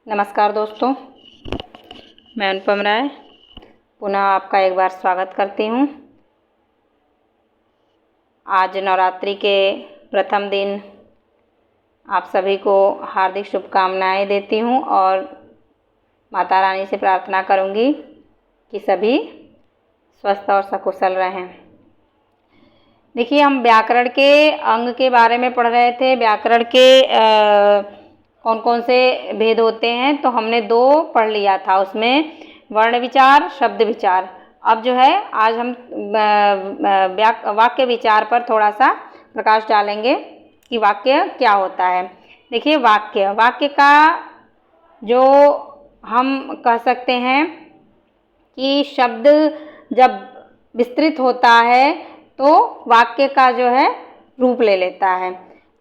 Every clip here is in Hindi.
नमस्कार दोस्तों, मैं अनुपम राय पुनः आपका एक बार स्वागत करती हूँ। आज नवरात्रि के प्रथम दिन आप सभी को हार्दिक शुभकामनाएं देती हूँ और माता रानी से प्रार्थना करूँगी कि सभी स्वस्थ और सकुशल रहें। देखिए, हम व्याकरण के अंग के बारे में पढ़ रहे थे। व्याकरण के कौन कौन से भेद होते हैं, तो हमने 2 पढ़ लिया था, उसमें वर्ण विचार, शब्द विचार। अब जो है आज हम वाक्य विचार पर थोड़ा सा प्रकाश डालेंगे कि वाक्य क्या होता है। देखिए, वाक्य का जो हम कह सकते हैं कि शब्द जब विस्तृत होता है तो वाक्य का जो है रूप ले लेता है।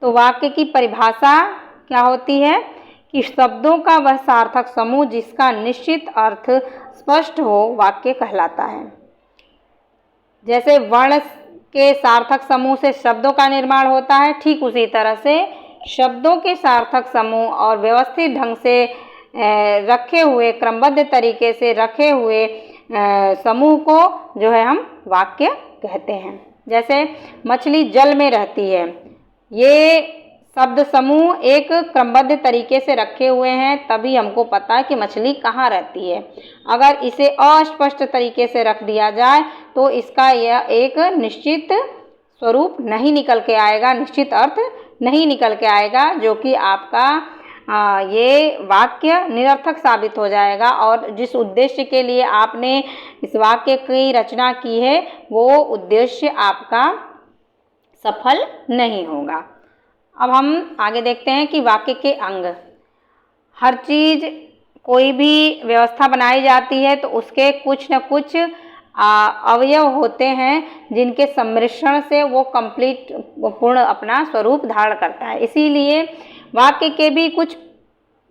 तो वाक्य की परिभाषा क्या होती है कि शब्दों का वह सार्थक समूह जिसका निश्चित अर्थ स्पष्ट हो वाक्य कहलाता है। जैसे वर्ण के सार्थक समूह से शब्दों का निर्माण होता है, ठीक उसी तरह से शब्दों के सार्थक समूह और व्यवस्थित ढंग से रखे हुए, क्रमबद्ध तरीके से रखे हुए समूह को जो है हम वाक्य कहते हैं। जैसे मछली जल में रहती है, ये शब्द समूह एक क्रमबद्ध तरीके से रखे हुए हैं, तभी हमको पता है कि मछली कहाँ रहती है। अगर इसे अस्पष्ट तरीके से रख दिया जाए तो इसका यह एक निश्चित स्वरूप नहीं निकल के आएगा, निश्चित अर्थ नहीं निकल के आएगा, जो कि आपका ये वाक्य निरर्थक साबित हो जाएगा और जिस उद्देश्य के लिए आपने इस वाक्य की रचना की है वो उद्देश्य आपका सफल नहीं होगा। अब हम आगे देखते हैं कि वाक्य के अंग। हर चीज़, कोई भी व्यवस्था बनाई जाती है तो उसके कुछ न कुछ अवयव होते हैं जिनके सम्मिश्रण से वो पूर्ण अपना स्वरूप धारण करता है। इसीलिए वाक्य के भी कुछ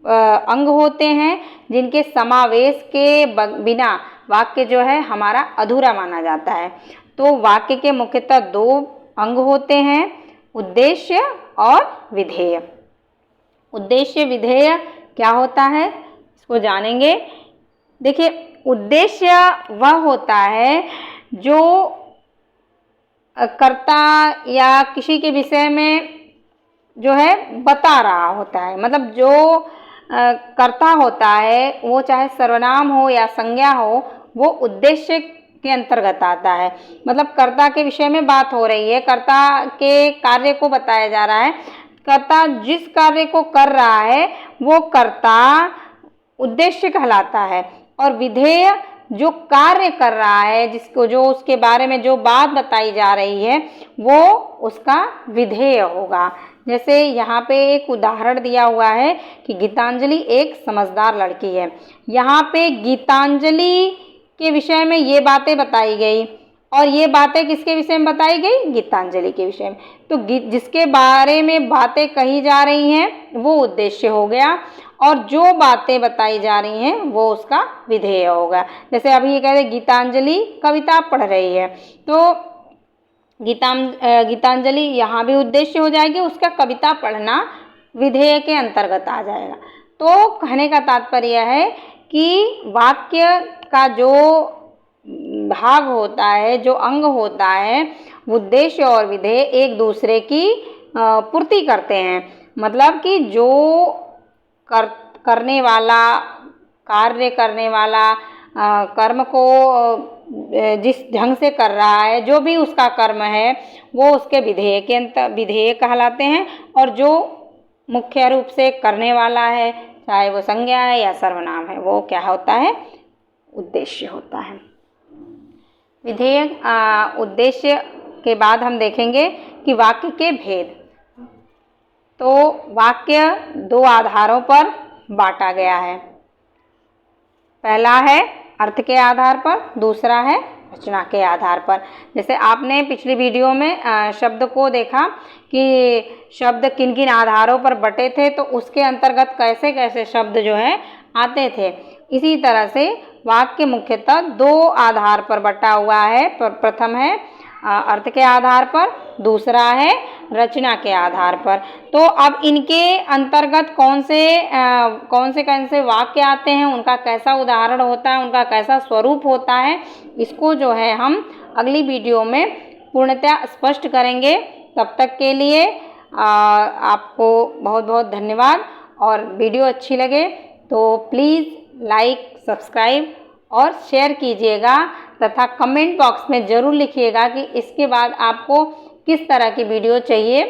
अंग होते हैं जिनके समावेश के बिना वाक्य जो है हमारा अधूरा माना जाता है। तो वाक्य के मुख्यतः 2 अंग होते हैं, उद्देश्य और विधेय। उद्देश्य विधेय क्या होता है, इसको जानेंगे। देखिए, उद्देश्य वह होता है जो कर्ता या किसी के विषय में जो है बता रहा होता है। मतलब जो कर्ता होता है वो चाहे सर्वनाम हो या संज्ञा हो, वो उद्देश्य के अंतर्गत आता है। मतलब कर्ता के विषय में बात हो रही है, कर्ता के कार्य को बताया जा रहा है। कर्ता जिस कार्य को कर रहा है वो कर्ता उद्देश्य कहलाता है और विधेय जो कार्य कर रहा है, जिसको जो उसके बारे में जो बात बताई जा रही है वो उसका विधेय होगा। जैसे यहाँ पे एक उदाहरण दिया हुआ है कि गीतांजलि एक समझदार लड़की है। यहाँ पे गीतांजलि के विषय में ये बातें बताई गई और ये बातें किसके विषय में बताई गई, गीतांजलि के विषय में। तो जिसके बारे में बातें कही जा रही हैं वो उद्देश्य हो गया और जो बातें बताई जा रही हैं वो उसका विधेय होगा। जैसे अभी ये कहते हैं गीतांजलि कविता पढ़ रही है, तो गीतांजलि यहाँ भी उद्देश्य हो जाएगी, उसका कविता पढ़ना विधेय के अंतर्गत आ जाएगा। तो कहने का तात्पर्य है कि वाक्य का जो भाग होता है, जो अंग होता है, उद्देश्य और विधेय एक दूसरे की पूर्ति करते हैं। मतलब कि जो करने वाला, कार्य करने वाला कर्म को जिस ढंग से कर रहा है, जो भी उसका कर्म है वो उसके विधेय कहलाते हैं और जो मुख्य रूप से करने वाला है, चाहे वो संज्ञा है या सर्वनाम है, वो क्या होता है, उद्देश्य होता है। विधेय उद्देश्य के बाद हम देखेंगे कि वाक्य के भेद। तो वाक्य 2 आधारों पर बांटा गया है। पहला है अर्थ के आधार पर, दूसरा है रचना के आधार पर। जैसे आपने पिछली वीडियो में शब्द को देखा कि शब्द किन किन आधारों पर बटे थे, तो उसके अंतर्गत कैसे कैसे शब्द जो है आते थे। इसी तरह से वाक्य मुख्यतः 2 आधार पर बटा हुआ है। प्रथम है अर्थ के आधार पर, दूसरा है रचना के आधार पर। तो अब इनके अंतर्गत कौन से वाक्य आते हैं, उनका कैसा उदाहरण होता है, उनका कैसा स्वरूप होता है, इसको जो है हम अगली वीडियो में पूर्णतः स्पष्ट करेंगे। तब तक के लिए आपको बहुत बहुत धन्यवाद। और वीडियो अच्छी लगे तो प्लीज़ लाइक, सब्सक्राइब और शेयर कीजिएगा तथा कमेंट बॉक्स में ज़रूर लिखिएगा कि इसके बाद आपको किस तरह की वीडियो चाहिए।